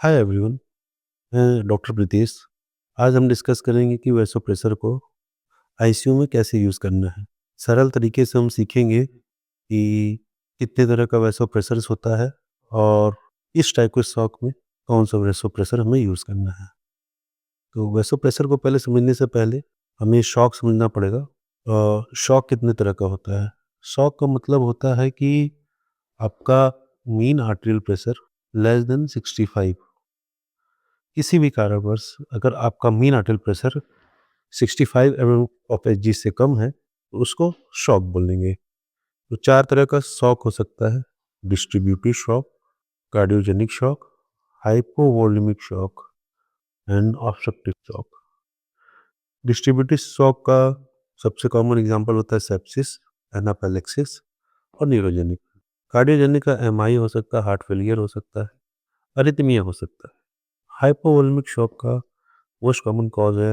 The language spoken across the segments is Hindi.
Hi everyone. मैं डॉक्टर प्रीतेश। आज हम डिस्कस करेंगे कि वैसोप्रेशर को आईसीयू में कैसे यूज़ करना है। सरल तरीके से हम सीखेंगे कि कितने तरह का वैसोप्रेशर्स होता है और इस टाइप के शॉक में कौन सा वैसोप्रेशर हमें यूज़ करना है। तो वैसोप्रेशर को पहले समझने से पहले हमें शॉक समझना पड़ेगा। शॉक कितने तरह का होता है। शॉक का मतलब होता है कि आपका mean arterial pressure less than 65, किसी भी कारणवश अगर आपका mean arterial pressure 65 MM of Hg से कम है तो उसको शॉक बोलेंगे। तो 4 तरह का शॉक हो सकता है: distributive shock, cardiogenic shock, hypovolemic shock and obstructive shock. Distributive shock का सबसे कॉमन एग्जांपल होता है सेप्सिस, एनाफिलैक्सिस और न्यूरोजेनिक। कार्डियोजेनिक का एमआई हो सकता है, हार्ट फेलियर हो सकता है, अरिथमिया हो सकता है। हाइपोवोल्यूमिक शॉक का मोस्ट कॉमन कॉज है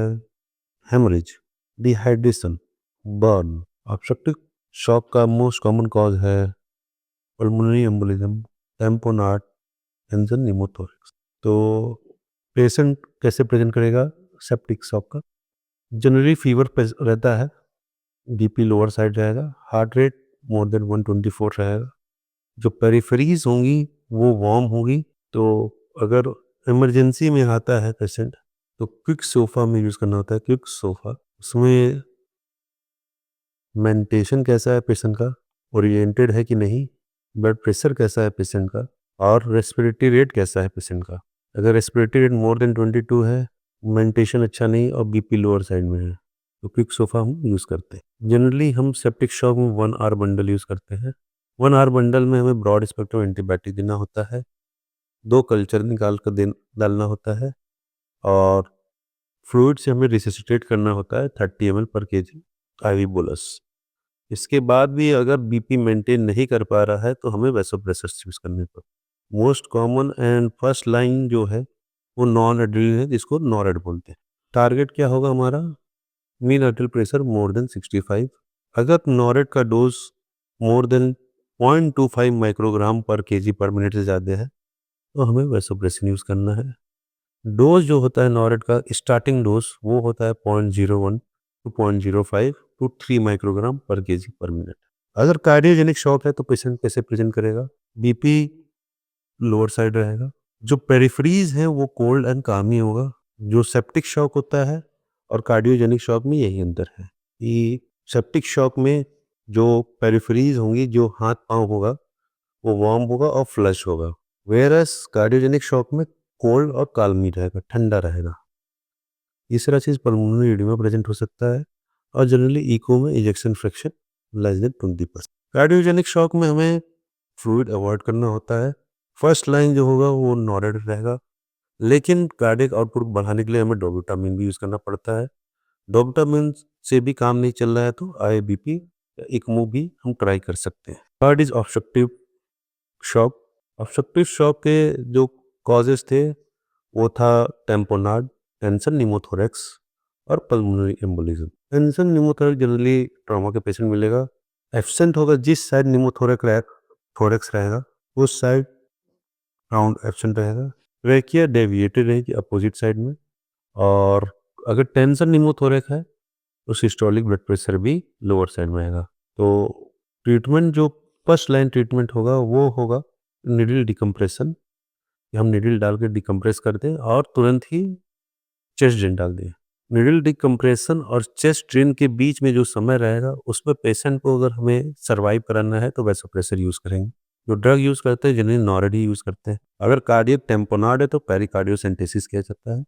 haemorrhage, dehydration, burn. Obstructive shock का मोस्ट कॉमन कॉज है pulmonary embolism, tamponade, tension pneumothorax. तो पेशेंट कैसे प्रेजेंट करेगा सेप्टिक शॉक का? जनरली फीवर रहता है, बीपी लोअर साइड रहेगा, हार्ट रेट मोर देन 124 रहेगा। जो पेरिफेरीज होंगी वो वार्म होगी। तो अगर इमरजेंसी में आता है पेशेंट तो क्विक सोफा में यूज़ करना होता है। क्विक सोफा उसमें मेडिटेशन कैसा है पेशेंट का, ओरिएंटेड है कि नहीं, ब्लड प्रेशर कैसा है पेशेंट का, और रेस्पिरेटरी रेट कैसा है पेशेंट का। अगर रेस्पिरेटरी रेट मोर देन 22 है, मेडिटेशन अच्छा नहीं और बीपी लोअर साइड में है, तो क्विक सोफा हम यूज़ करते हैं। जनरली हम सेप्टिक शॉक में 1 आवर बंडल यूज़ करते हैं। 1 आवर बंडल में हमें ब्रॉड स्पेक्ट्रम एंटीबायोटिक देना होता है, 2 कल्चर निकाल कर डालना होता है, और फ्लूइड से हमें रिससिटेट करना होता है 30 ml पर केजी आईवी बोलस। इसके बाद भी अगर बीपी मेंटेन नहीं कर पा रहा है तो हमें वैसोप्रेशर्स यूज़ करने पड़ते। Most common and first line जो है वो नॉन एड्रेनल है, जिसको नॉरेड बोलते हैं। टारगेट क्या होगा हमारा? Mean arterial pressure more than 65। अगर नॉरेड का डोज मोर देन 0.25 माइक्रोग्राम पर केजी पर मिनट से ज़्यादा है तो हमें वैसोप्रेसिन यूज़ करना है। डोज जो होता है नॉरेड का स्टार्टिंग डोज वो होता है 0.01 टू 0.05 टू 3 माइक्रोग्राम पर केजी पर मिनट। अगर कार्डियोजेनिक शॉक है तो पेशेंट कैसे प्रेजेंट करेगा? बीपी लोअर साइड रहेगा, जो पेरिफेरीज है वो कोल्ड एंड काम ही होगा। जो सेप्टिक शॉक होता है और कार्डियोजेनिक शॉक में यही अंतर है कि सेप्टिक शॉक में जो पेरिफेरीज होंगी, जो हाथ पांव होगा वो वार्म होगा और फ्लश होगा, वेयरएस कार्डियोजेनिक शॉक में कोल्ड और काल्म ही रहेगा, ठंडा रहेगा। तीसरा चीज़ पल्मोनरी एडिमा प्रेजेंट हो सकता है, और जनरली इको में ejection fraction less than 20%। Cardiogenic shock में हमें फ्लूइड अवॉइड करना होता है। फर्स्ट लाइन जो होगा वो नॉरेड रहेगा, लेकिन कार्डियक आउटपुट बढ़ाने के लिए हमें डोबुटामिन भी यूज़ करना पड़ता है। डोबुटामिन से भी काम नहीं चल रहा है तो आईबीपी या इक्मो भी हम ट्राई कर सकते हैं। Third is obstructive shock. Obstructive shock के जो कॉजेज थे वो था टेम्पोनार्ड, टेंशन निमोथोरेक्स और pulmonary embolism. Tension pneumothorax generally trauma के पेशेंट मिलेगा। एब्सेंट होगा जिस साइड थोरेक्स रहेगा उस साइड राउंड एब्सेंट रहेगा। ट्रेकिया डेविएटेड रहेगी अपोजिट साइड में। और अगर टेंशन निमोथोरेक्स है तो सिस्टोलिक ब्लड प्रेशर भी लोअर साइड में रहेगा। तो ट्रीटमेंट जो फर्स्ट लाइन ट्रीटमेंट होगा वो होगा निडल डिकम्प्रेशन, कि हम निडल डाल के डिकम्प्रेस कर दें और तुरंत ही चेस्ट ड्रेन डाल दें। निडल डिकम्प्रेशन और चेस्ट ड्रेन के बीच में जो समय रहेगा उसमें पेशेंट को अगर हमें सर्वाइव कराना है तो वैसोप्रेशर यूज़ करेंगे। जो ड्रग यूज़ करते हैं जनरली नॉरेड ही यूज़ करते हैं। अगर कार्डियक टेम्पोनार्ड है तो पेरिकार्डियोसेंटेसिस किया जाता है।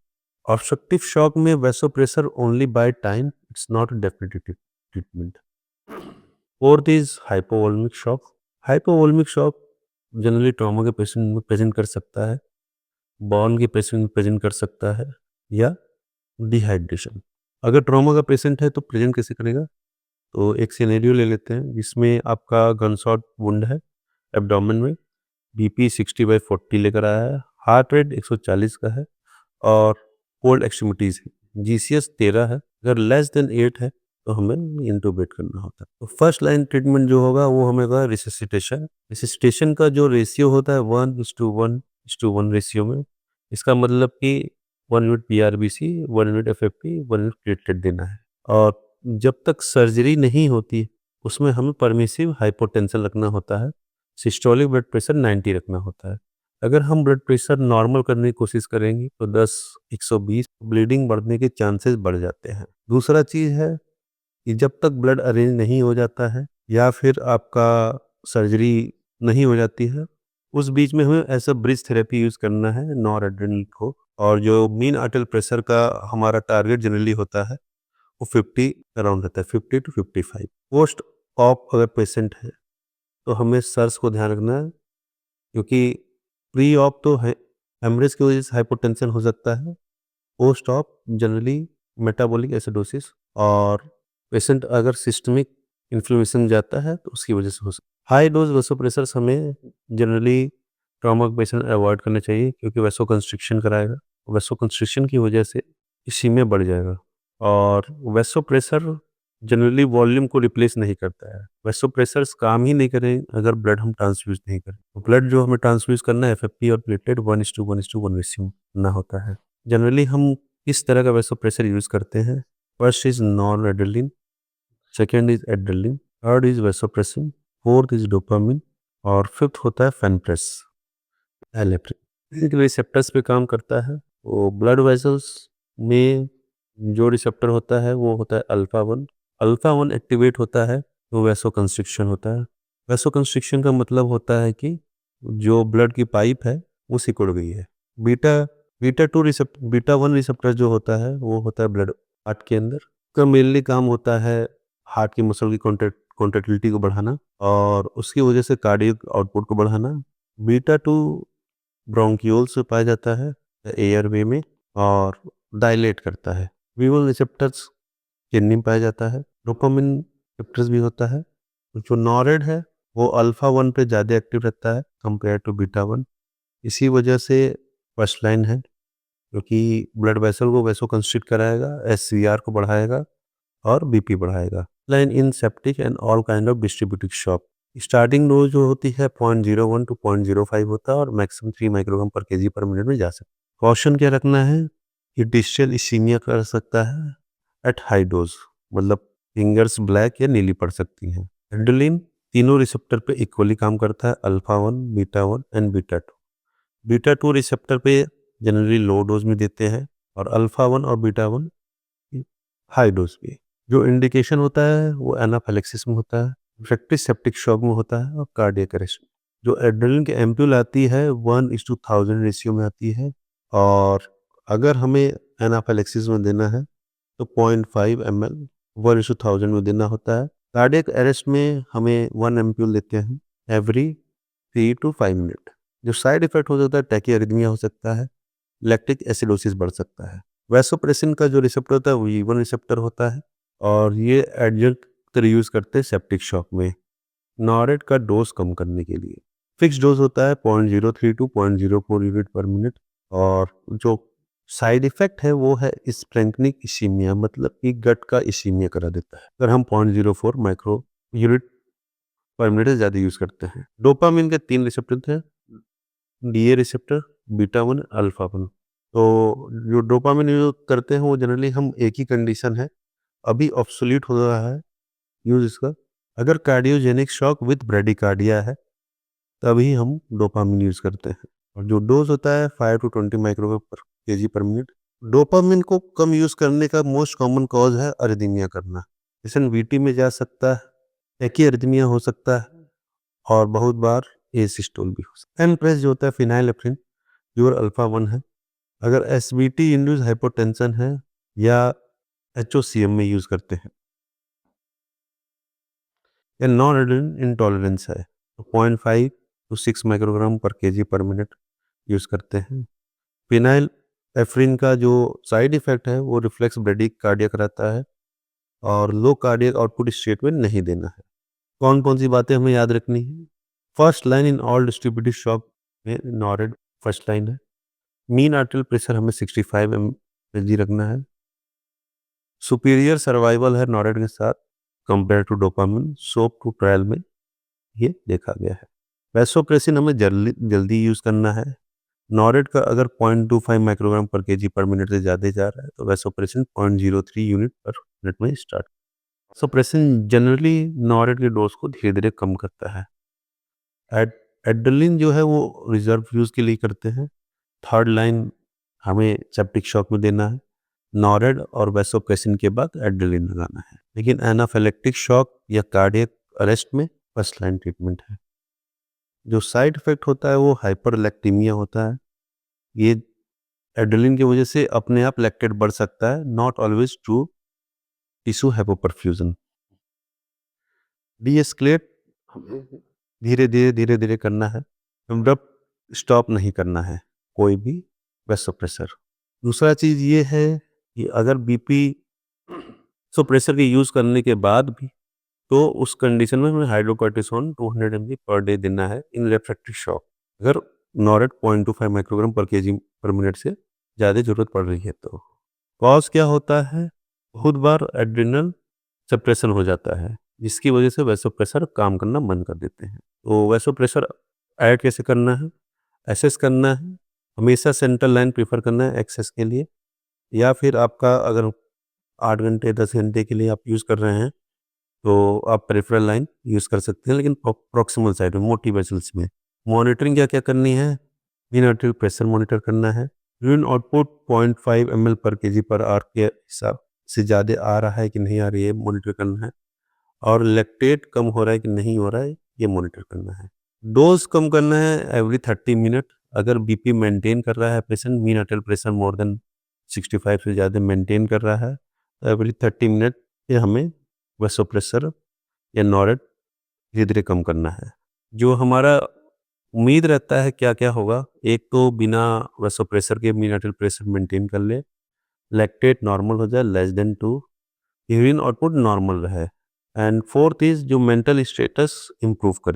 ऑब्स्ट्रक्टिव शॉक में vasopressor only by time, it's not definitive treatment. Fourth is hypovolemic shock. Hypovolemic shock generally trauma के पेशेंट में प्रेजेंट कर सकता है, बॉर्न के पेशेंट में प्रेजेंट कर सकता है, या डिहाइड्रेशन। अगर ट्रॉमा का पेशेंट है तो प्रेजेंट कैसे करेगा? तो एक सिनेरियो ले लेते हैं जिसमें आपका गनशॉट वुंड है एब्डोमेन में, बीपी 60/40 लेकर आया है, हार्ट रेट 140 का है, और कोल्ड एक्सट्रीमिटीज़ है, जीसीएस 13 है। अगर लेस देन 8 है तो हमें इंटूबेट करना होता है। तो फर्स्ट लाइन ट्रीटमेंट जो होगा वो हमें होगा रिससिटेशन। रिससिटेशन का जो रेशियो होता है 1:1:1 रेशियो में, इसका मतलब कि 1 unit PRBC, 1 unit FFP, 1 unit platelet देना है। और जब तक सर्जरी नहीं होती, उसमें हमें परमिसिव हाइपोटेंशन रखना होता है। सिस्टोलिक ब्लड प्रेशर 90 रखना होता है। अगर हम ब्लड प्रेशर नॉर्मल करने की कोशिश करेंगे तो 10, 120 ब्लीडिंग बढ़ने के चांसेस बढ़ जाते हैं। दूसरा चीज़ है कि जब तक ब्लड अरेंज नहीं हो जाता है या फिर आपका सर्जरी नहीं हो जाती है, उस बीच में हमें ऐसा ब्रिज थेरेपी यूज़ करना है नॉरएड्रेनालिन को। और जो मीन आर्टेरियल प्रेशर का हमारा टारगेट जनरली होता है वो 50 अराउंड रहता है, 50 टू 55। पोस्ट ऑप अगर पेशेंट है तो हमें सर्स को ध्यान रखना है, क्योंकि प्री ऑप तो है हेमरेज की वजह से हाइपोटेंशन हो सकता है। Post op generally metabolic acidosis और पेशेंट अगर सिस्टमिक इन्फ्लेमेशन जाता है तो उसकी वजह से हो सकता है। हाई डोज वेसोप्रेसर्स हमें जनरली ट्रॉमा पेशेंट अवॉइड करना चाहिए, क्योंकि वेसो कंस्ट्रिक्शन कराएगा। वेसो कंस्ट्रिक्शन की वजह से इसीमिया बढ़ जाएगा। और वेसोप्रेसर जनरली वॉल्यूम को रिप्लेस नहीं करता है। वेसोप्रेसर्स काम ही नहीं करें अगर ब्लड हम ट्रांसफ्यूज नहीं करें। तो ब्लड जो हमें ट्रांसफ्यूज करना है एफएफपी और प्लेटलेट 1:1:1 रेशियो ना होता है। जनरली हम इस तरह का वेसोप्रेसर यूज़ करते हैं। First is noradrenaline, second is adrenaline, third is vasopressin, fourth is dopamine और फिफ्थ होता है फेनप्रेस, एलेप्रिन। रिसेप्टर्स पे काम करता है। वो ब्लड वेसल्स में जो रिसेप्टर होता है वो होता है अल्फा 1। अल्फा 1 एक्टिवेट होता है तो वैसो कंस्ट्रिक्शन होता है। वैसो कंस्ट्रिक्शन का मतलब होता है कि जो ब्लड की पाइप है वो सिकुड़ गई है। बीटा बीटा 1 रिसेप्टर जो होता है वो होता है ब्लड हार्ट के अंदर का मेनली काम होता है हार्ट की मसल की कॉन्ट्रैक्टिलिटी को बढ़ाना और उसकी वजह से कार्डियक आउटपुट को बढ़ाना। बीटा 2 ब्रोंक्यूल्स से पाया जाता है एयरवे में और डायलेट करता है। वीवल रिसेप्टर्स किडनी में पाया जाता है। डोपामिन रिसेप्टर्स भी होता है। जो नॉरेड है वो अल्फा 1 पे ज़्यादा एक्टिव रहता है कंपेयर टू बीटा 1। इसी वजह से फर्स्ट लाइन है, क्योंकि ब्लड वेसल को वैसो कंस्ट्रिक्ट कराएगा, एससीआर को बढ़ाएगा और बीपी बढ़ाएगा। Line in septic and all kind of distributive shock. Starting dose जो होती है 0.01 टू 0.05 होता है और मैक्सिमम 3 माइक्रोग्राम पर केजी पर मिनट में जा सकता है। कॉशन क्या रखना है, ये डिस्टल इसीमिया कर सकता है एट हाई डोज, मतलब फिंगर्स ब्लैक या नीली पड़ सकती हैं। एड्रेनालिन तीनों रिसेप्टर पे इक्वली काम करता है, alpha 1, beta 1 and beta 2। Beta 2 receptor पे जनरली लो डोज में देते हैं और अल्फा 1 और बीटा 1 हाई डोज पे। जो इंडिकेशन होता है वो एनाफिलेक्सिस में होता है, रिफ्रैक्टिव सेप्टिक शॉक में होता है और कार्डियक अरेस्ट। जो एड्रेनलिन की एम्प्यूल आती है 1:1000 रेशियो में आती है और अगर हमें एनाफिलेक्सिस में देना है तो 0.5 ml 1:1000 में देना होता है। कार्डियक अरेस्ट में हमें 1 एम्प्यूल देते हैं एवरी 3 टू 5 मिनट। जो साइड इफेक्ट हो सकता है टैकीआर्रिथमिया हो सकता है, लैक्टिक एसिडोसिस बढ़ सकता है। वैसोप्रेसिन का जो रिसेप्टर होता है वो E1 रिसेप्टर होता है और ये एडजंक्ट तरह यूज़ करते हैं सेप्टिक शॉक में नॉरेड का डोज कम करने के लिए। फिक्स डोज होता है 0.03 टू 0.04 यूनिट पर मिनट और जो साइड इफेक्ट है वो है स्प्लैंक्निक इसीमिया, मतलब कि गट का इसीमिया करा देता है अगर हम 0.04 माइक्रो यूनिट पर मिनट से ज़्यादा यूज़ करते हैं। डोपामिन के 3 रिसेप्टर थे, डीए रिसेप्टर, बीटा 1, अल्फा 1। तो जो डोपामिन यूज़ करते हैं वो जनरली हम एक ही कंडीशन है, अभी ऑब्सोल्यूट हो रहा है यूज़ इसका। अगर कार्डियोजेनिक शॉक विद ब्रेडिकार्डिया है तभी हम डोपामिन यूज़ करते हैं और जो डोज होता है 5 टू 20 माइक्रोग्राम पर केजी पर मिनट। डोपामिन को कम यूज़ करने का मोस्ट कॉमन कॉज है अरिदमिया करना। पेशेंट वीटी में जा सकता है, टैकीआर्रिथमिया हो सकता है और बहुत बार एसिस्टोल भी हो सकता है। एनप्रेस जो होता है फिनाइलेफ्रिन प्योर अल्फा 1 है। अगर एसवीटी इंड्यूस हाइपोटेंशन है या एचओसीएम में यूज़ करते हैं या नॉन एड्रेनालिन इंटॉलरेंस है तो 0.5 टू 6 माइक्रोग्राम पर केजी पर मिनट यूज़ करते हैं। फिनाइल एफ्रिन का जो साइड इफेक्ट है वो रिफ्लेक्स ब्रेडिकार्डिया कराता है और लो कार्डियक आउटपुट स्टेट में नहीं देना है। कौन कौन सी बातें हमें याद रखनी है? First line in all distributive shock में नॉरेड फर्स्ट लाइन है। मीन आर्टेरियल प्रेशर हमें 65 mg रखना है। सुपीरियर सर्वाइवल है नॉरेड के साथ compare to dopamine, SOAP two trial में ये देखा गया है। वैसोप्रेसिन हमें जल्दी जल्दी यूज़ करना है नॉरेट का अगर 0.25 माइक्रोग्राम पर केजी पर मिनट से ज़्यादा जा रहा है तो वैसोप्रेसिन 0.03 यूनिट पर मिनट में स्टार्ट। वैसोप्रेसिन जनरली नॉरेट के डोज को धीरे-धीरे कम करता है। एड्रेनलिन जो है वो रिजर्व यूज़ के लिए करते हैं। थर्ड लाइन हमें सेप्टिक शॉक में देना है। नॉरेड और वैसोप्रेसिन के बाद एड्रेनलिन लगाना है। लेकिन एनाफिलेक्टिक शॉक या कार्डियक अरेस्ट में फर्स्ट लाइन ट्रीटमेंट है। जो साइड इफेक्ट होता है वो हाइपरलैक्टीमिया होता है। ये एड्रेनलिन की वजह से अपने आप लैक्टेट बढ़ सकता है, not always true tissue hypoperfusion. D-escalate धीरे-धीरे करना है, अब्रप्ट स्टॉप नहीं करना है कोई भी वैसोप्रेसर। दूसरा चीज़ ये है कि अगर बीपी वैसोप्रेसर के यूज़ करने के बाद भी तो उस कंडीशन में हमें हाइड्रोकोर्टिसोन 200 mg पर डे देना है इन रिफ्रैक्टरी शॉक। अगर नॉरेट 0.25 माइक्रोग्राम पर केजी पर मिनट से ज़्यादा ज़रूरत पड़ रही है तो। कॉज क्या होता है? बहुत बार एड्रिनल सप्रेशन हो जाता है जिसकी वजह से वैसोप्रेसर काम करना बंद कर देते हैं। तो वैसोप्रेसर ऐड कैसे करना है? एसेस करना है, हमेशा सेंट्रल लाइन प्रेफर करना है एक्सेस के लिए, या फिर आपका अगर 8 घंटे 10 घंटे के लिए आप यूज़ कर रहे हैं तो आप पेरिफेरल लाइन यूज़ कर सकते हैं, लेकिन प्रॉक्सिमल साइड में मोटी वेसल्स में। मॉनिटरिंग क्या-क्या करनी है? मीन आर्टरी प्रेशर मॉनिटर करना है। यूरिन आउटपुट 0.5 ml पर केजी पर आवर के हिसाब से ज़्यादा आ रहा है कि नहीं आ रही है, मॉनिटर करना है। और लैक्टेट कम हो रहा है कि नहीं हो रहा है, ये मॉनिटर करना है। डोज़ कम करना है एवरी 30 मिनट। अगर बीपी मेंटेन कर रहा है patient, mean artery pressure more than 65 से ज़्यादा मेंटेन कर रहा है, तो एवरी 30 मिनट पे हमें वैसोप्रेसर या नॉरेट धीरे-धीरे कम करना है। जो हमारा उम्मीद रहता है क्या-क्या होगा, एक तो बिना वैसोप्रेसर के मीन आर्टरी प्रेशर मेंटेन कर ले, लैक्टेट नॉर्मल हो जाए less than 2, urine output normal रहे, एंड फोर्थ इज़ जो मेंटल स्टेटस इम्प्रूव करे।